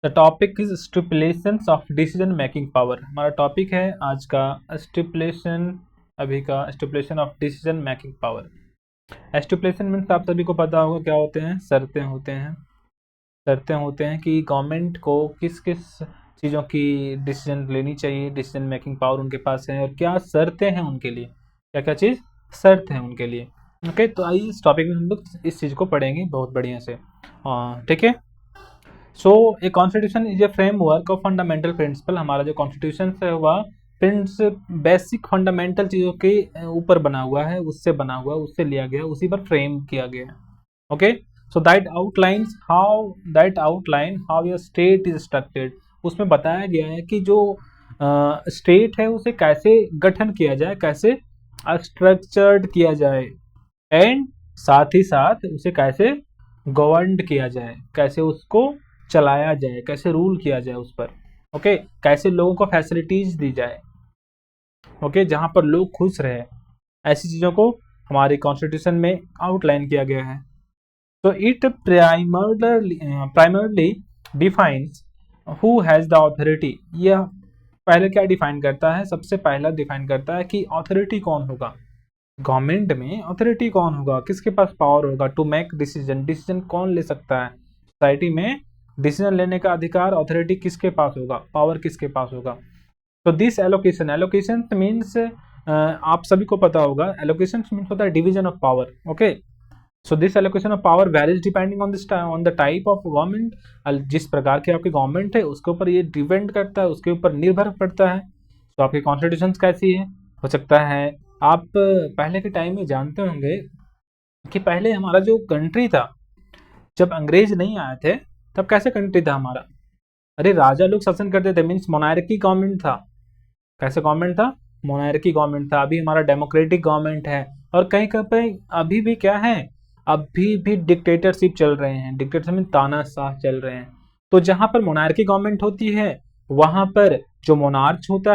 The topic is stipulations of decision making power. हमारा topic है आज का स्टिपुलेशन, अभी का stipulation of decision making power. Stipulation means आप सभी को पता होगा क्या होते हैं, शर्तें होते हैं कि गवर्नमेंट को किस किस चीज़ों की डिसीजन लेनी चाहिए, डिसीजन मेकिंग पावर उनके पास है और क्या शर्तें हैं उनके लिए, क्या क्या चीज़ शर्त है उनके लिए। ओके, तो आइए इस टॉपिक में हम लोग इस चीज़ को पढ़ेंगे बहुत बढ़िया से। ठीक है। So a constitution is a framework of fundamental principle. हमारा जो कॉन्स्टिट्यूशन है वह बेसिक फंडामेंटल चीज़ों के ऊपर बना हुआ है, उससे बना हुआ, उससे लिया गया, उसी पर फ्रेम किया गया है। Okay, so that outline how your state is structured. उसमें बताया गया है कि जो स्टेट है उसे कैसे गठन किया जाए, कैसे स्ट्रक्चर्ड किया जाए, एंड साथ ही साथ उसे कैसे गवर्न किया जाए, कैसे उसको चलाया जाए, कैसे रूल किया जाए उस पर। ओके, कैसे लोगों को फैसिलिटीज दी जाए, ओके, जहां पर लोग खुश रहे, ऐसी चीज़ों को हमारे कॉन्स्टिट्यूशन में आउटलाइन किया गया है। तो it primarily defines who has the authority. यह पहले क्या डिफाइन करता है, सबसे पहला डिफाइन करता है कि अथॉरिटी कौन होगा, गवर्नमेंट में अथॉरिटी कौन होगा, किसके पास पावर होगा टू मेक डिसीजन कौन ले सकता है, सोसाइटी में डिसीजन लेने का अधिकार, अथॉरिटी किसके पास होगा, पावर किसके पास होगा। तो दिस एलोकेशन मीन्स आप सभी को पता होगा, एलोकेशन मीन्स होता है division of power. Okay, so this allocation of power varies depending on the type of government. जिस प्रकार की आपकी गवर्नमेंट है उसके ऊपर ये डिपेंड करता है, उसके ऊपर निर्भर पड़ता है। तो आपकी कॉन्स्टिट्यूशन कैसी है, हो सकता है आप पहले के टाइम में जानते होंगे कि पहले हमारा जो कंट्री था, जब अंग्रेज नहीं आए थे तब कैसे कंट्री था हमारा, अरे राजा लोग शासन करते थे, मीन्स मोनार्की गवर्नमेंट था। कैसे गवर्नमेंट था, मोनार्की गवर्नमेंट था। अभी हमारा डेमोक्रेटिक गवर्नमेंट है, और कहीं कहीं पे अभी भी क्या है, अभी भी डिक्टेटरशिप चल रहे हैं, डिक्टेटरशिप में तानाशाह चल रहे हैं। तो जहां पर मोनार्की गवर्नमेंट होती है वहां पर जो मोनार्क होता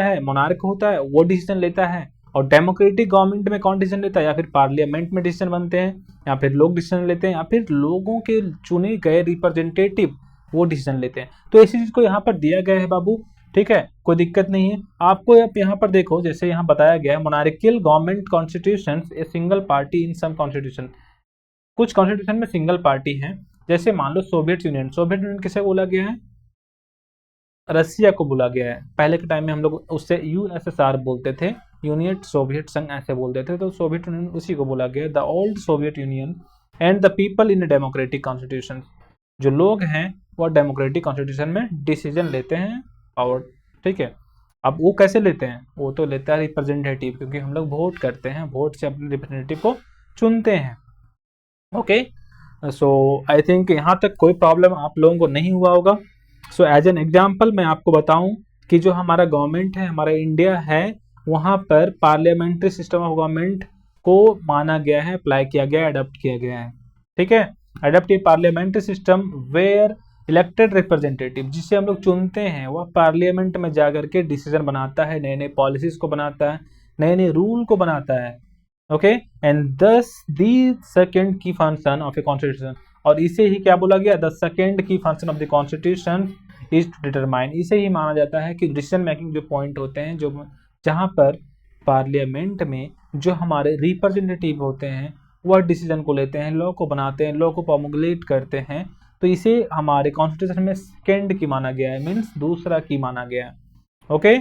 है वो डिसीजन लेता है, और डेमोक्रेटिक गवर्नमेंट में कौन डिसीजन लेता है, या फिर पार्लियामेंट में डिसीजन बनते हैं, या फिर लोग डिसीजन लेते हैं, या फिर लोगों के चुने गए रिप्रेजेंटेटिव वो डिसीजन लेते हैं। तो इसी चीज को यहाँ पर दिया गया है बाबू, ठीक है, कोई दिक्कत नहीं है आपको। आप यहाँ पर देखो, जैसे यहाँ बताया गया है, monarchial government constitution a single party in some constitution. कुछ कॉन्स्टिट्यूशन में सिंगल पार्टी है, जैसे मान लो सोवियत यूनियन किसे बोला गया है, रसिया को बोला गया है। पहले के टाइम में हम लोग उससे यूएसएसआर बोलते थे, यूनियन सोवियत संघ ऐसे बोलते थे, तो सोवियत यूनियन उसी को बोला गया, the old Soviet union and the people in democratic constitution. जो लोग हैं वो डेमोक्रेटिक कॉन्स्टिट्यूशन में डिसीजन लेते हैं, पावर, ठीक है। अब वो कैसे लेते हैं, वो तो लेता है रिप्रेजेंटेटिव, क्योंकि हम लोग वोट करते हैं, वोट से अपने रिप्रेजेंटेटिव को चुनते हैं। ओके, सो आई थिंक यहाँ तक कोई प्रॉब्लम आप लोगों को नहीं हुआ होगा। सो एज एन एग्जाम्पल मैं आपको बताऊं कि जो हमारा गवर्नमेंट है, हमारा इंडिया है, वहाँ पर पार्लियामेंट्री सिस्टम ऑफ गवर्नमेंट को माना गया है, अप्लाई किया गया है, अडॉप्ट किया गया है, ठीक है। Adoptive parliamentary system where elected representative, जिसे हम लोग चुनते हैं, वह पार्लियामेंट में जाकर के डिसीजन बनाता है, नए नए पॉलिसीज को बनाता है, नए नए रूल को बनाता है। Okay, and thus the second की फंक्शन ऑफ ए कॉन्स्टिट्यूशन, और इसे ही क्या बोला गया, द सेकेंड की function of the constitution is to determine. इसे ही माना जाता है कि डिसीजन मेकिंग जो पॉइंट होते हैं, जो जहां पर पार्लियामेंट में जो हमारे रिप्रेजेंटेटिव होते हैं वह डिसीजन को लेते हैं, लॉ को बनाते हैं, लॉ को प्रोमुलेट करते हैं, तो इसे हमारे कॉन्स्टिट्यूशन में सेकेंड की माना गया है, मीन्स दूसरा की माना गया है। Okay,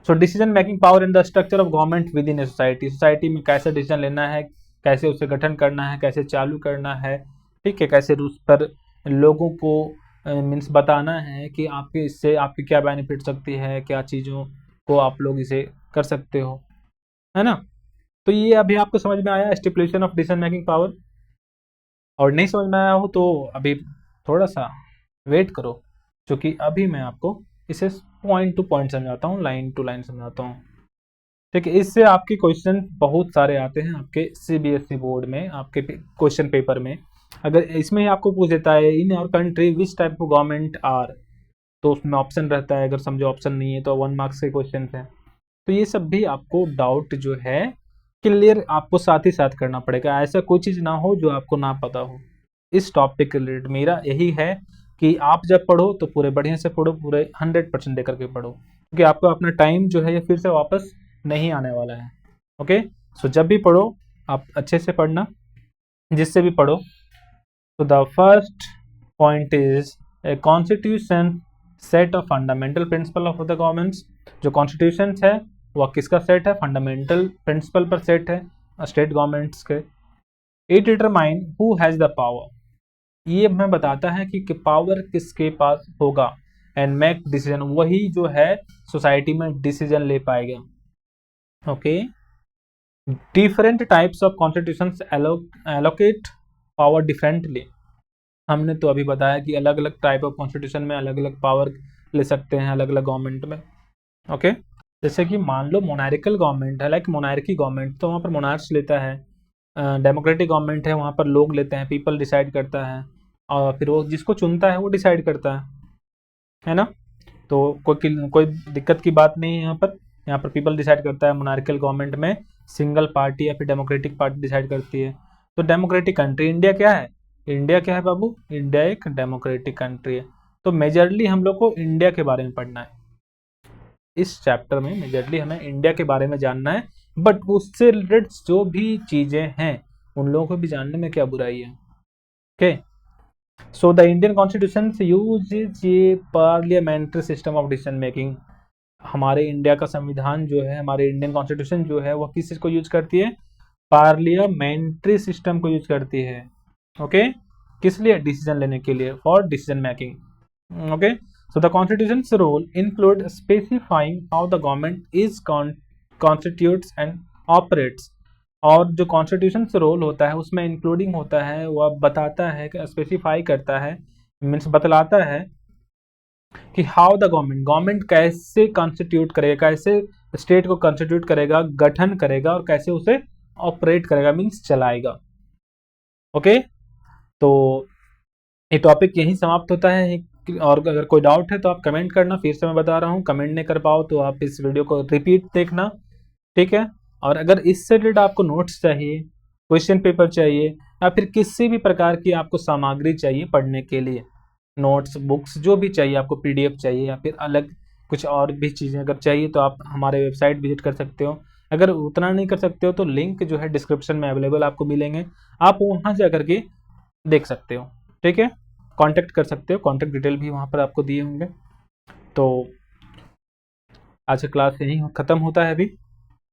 so decision making power in the structure of government with in a society. Society में कैसे डिसीजन लेना है, कैसे उसे गठन करना है, कैसे चालू करना है, ठीक है, कैसे उस पर लोगों को मीन्स बताना है कि आपके इससे आपकी क्या बेनिफिट सकती है, क्या चीज़ों को आप लोग इसे कर सकते हो, है ना। तो ये अभी आपको समझ में आया stipulation of decision making power, और नहीं समझ में आया हो तो अभी थोड़ा सा वेट करो, क्योंकि अभी मैं आपको इसे पॉइंट टू पॉइंट समझाता हूँ, लाइन टू लाइन समझाता हूँ, ठीक है। इससे आपके क्वेश्चन बहुत सारे आते हैं आपके सीबीएसई बोर्ड में, आपके क्वेश्चन पेपर में। अगर इसमें ही आपको पूछ देता है in our country which type of government are, तो उसमें ऑप्शन रहता है, अगर समझो ऑप्शन नहीं है तो 1 मार्क्स के क्वेश्चन हैं। तो ये सब भी आपको डाउट जो है क्लियर आपको साथ ही साथ करना पड़ेगा, ऐसा कोई चीज़ ना हो जो आपको ना पता हो। इस टॉपिक के रिलेटेड मेरा यही है कि आप जब पढ़ो तो पूरे बढ़िया से पढ़ो, पूरे 100% देकर के पढ़ो, क्योंकि आपको अपना टाइम जो है ये फिर से वापस नहीं आने वाला है। ओके, सो जब भी पढ़ो आप अच्छे से पढ़ना, जिससे भी पढ़ो। तो the first point is a constitution set of fundamental principle of the governments. जो कॉन्स्टिट्यूशन है वह किसका सेट है? फंडामेंटल प्रिंसिपल पर सेट है स्टेट गवर्नमेंट्स के। It determine who has the power, ये हमें बताता है कि पावर किसके पास होगा। एंड मेक डिसीजन, वही जो है सोसाइटी में डिसीजन ले पाएगा। Okay, different types of constitutions allocate power differently. हमने तो अभी बताया कि अलग अलग टाइप ऑफ कॉन्स्टिट्यूशन में अलग अलग पावर ले सकते हैं अलग अलग गवर्नमेंट में। ओके, जैसे कि मान लो मोनारिकल गवर्नमेंट है, लाइक मोनार्की गवर्नमेंट, तो वहाँ पर मोनार्च लेता है। डेमोक्रेटिक गवर्नमेंट है, वहाँ पर लोग लेते हैं, पीपल डिसाइड करता है, और फिर वो जिसको चुनता है वो डिसाइड करता है ना। तो कोई दिक्कत की बात नहीं है यहाँ पर पीपल डिसाइड करता है। मोनार्कियल गवर्नमेंट में सिंगल पार्टी या फिर डेमोक्रेटिक पार्टी डिसाइड करती है। तो डेमोक्रेटिक कंट्री इंडिया क्या है? इंडिया क्या है बाबू? इंडिया एक डेमोक्रेटिक कंट्री है। तो मेजरली हम लोग को इंडिया के बारे में पढ़ना है इस चैप्टर में, मेजरली हमें इंडिया के बारे में जानना है, बट उससे रिलेटेड जो भी चीज़ें हैं उन लोगों को भी जानने में क्या बुराई है। Okay, so the Indian constitution usage A parliamentary system of decision making. हमारे इंडिया का संविधान जो है, हमारे इंडियन कॉन्स्टिट्यूशन जो है वो किस चीज़ को यूज करती है? पार्लियामेंट्री सिस्टम को यूज करती है। ओके, किस लिए? डिसीजन लेने के लिए, for decision making. Okay, so the constitutions rule include specifying how the government is constitutes and operates. और जो कॉन्स्टिट्यूशन रोल होता है उसमें इंक्लूडिंग होता है, वह बताता है, स्पेसिफाई करता है, मीन्स बतलाता है कि हाउ द गवर्नमेंट कैसे कॉन्स्टिट्यूट करेगा, कैसे स्टेट को कॉन्स्टिट्यूट करेगा, गठन करेगा, और कैसे उसे ऑपरेट करेगा, मीन्स चलाएगा। ओके, तो ये टॉपिक यहीं समाप्त होता है। और अगर कोई डाउट है तो आप कमेंट करना, फिर से मैं बता रहा हूँ, कमेंट नहीं कर पाओ तो आप इस वीडियो को रिपीट देखना, ठीक है। और अगर इससे रिलेटेड आपको नोट्स चाहिए, क्वेश्चन पेपर चाहिए, या फिर किसी भी प्रकार की आपको सामग्री चाहिए पढ़ने के लिए, नोट्स, बुक्स जो भी चाहिए आपको, PDF चाहिए या फिर अलग कुछ और भी चीज़ें अगर चाहिए, तो आप हमारे वेबसाइट विजिट कर सकते हो। अगर उतना नहीं कर सकते हो तो लिंक जो है डिस्क्रिप्शन में अवेलेबल आपको मिलेंगे, आप वहाँ जा करके देख सकते हो, ठीक है। कांटेक्ट कर सकते हो, कांटेक्ट डिटेल भी वहाँ पर आपको दिए होंगे। तो आज का क्लास यहीं ख़त्म होता है अभी।